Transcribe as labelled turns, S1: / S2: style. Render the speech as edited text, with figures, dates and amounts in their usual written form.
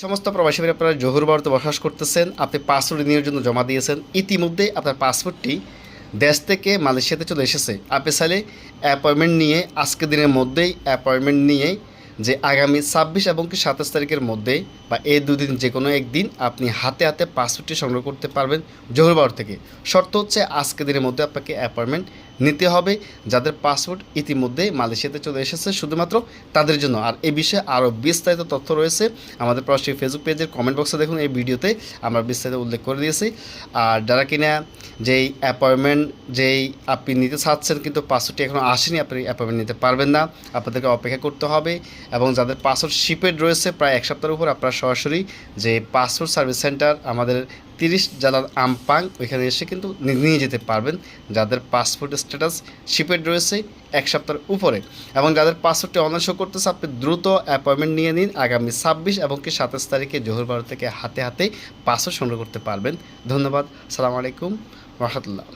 S1: সমস্ত প্রবাসী ভাই আপনারা জহুর ভারতে বসবাস করতেছেন, আপনি পাসপোর্ট রিনিউর জন্য জমা দিয়েছেন, ইতিমধ্যে আপনার পাসপোর্টটি দেশ থেকে মালয়েশিয়াতে চলে এসেছে। আপনি চাইলে অ্যাপয়েন্টমেন্ট নিয়ে আজকের দিনের মধ্যেই অ্যাপয়েন্টমেন্ট নিয়ে যে আগামী 26 এবং কি 27 তারিখের মধ্যে বা এই দুদিন যে কোনো একদিন আপনি হাতে হাতে পাসপোর্টটি সংগ্রহ করতে পারবেন জহুর ভারত থেকে। শর্ত হচ্ছে আজকের দিনের মধ্যে আপনাকে অ্যাপয়েন্টমেন্ট নিতে হবে যাদের পাসপোর্ট ইতিমধ্যে মালয়েশিয়াতে চলে এসেছে, শুধুমাত্র তাদের জন্য। আর এই বিষয়ে আরও বিস্তারিত তথ্য রয়েছে আমাদের প্রবাসী ফেসবুক পেজের কমেন্ট বক্সে, দেখুন এই ভিডিওতে আমরা বিস্তারিত উল্লেখ করে দিয়েছি। আর যারা কিনা যেই অ্যাপয়েন্টমেন্ট যেই আপনি নিতে চাচ্ছেন কিন্তু পাসপোর্টটি এখনও আসেনি, আপনি অ্যাপয়েন্টমেন্ট নিতে পারবেন না, আপনাদেরকে অপেক্ষা করতে হবে। এবং যাদের পাসপোর্ট শিপেড রয়েছে প্রায় এক সপ্তাহের উপর, আপনারা সরাসরি যে পাসপোর্ট সার্ভিস সেন্টার আমাদের 30 জালাল আমপাং ওইখানে এসে কিন্তু নিয়ে যেতে পারবেন যাদের পাসপোর্ট স্ট্যাটাস শিপেড রয়েছে এক সপ্তাহের উপরে। এবং যাদের পাসপোর্টটি অনলাইন শো করতেছে আপনি দ্রুত অ্যাপয়েন্টমেন্ট নিয়ে নিন, আগামী 26 এবং কি 27 তারিখে জহুর ভারত থেকে হাতে হাতে পাসপোর্ট সংগ্রহ করতে পারবেন। ধন্যবাদ। সালামু আলাইকুম রহমতুল্লাহ।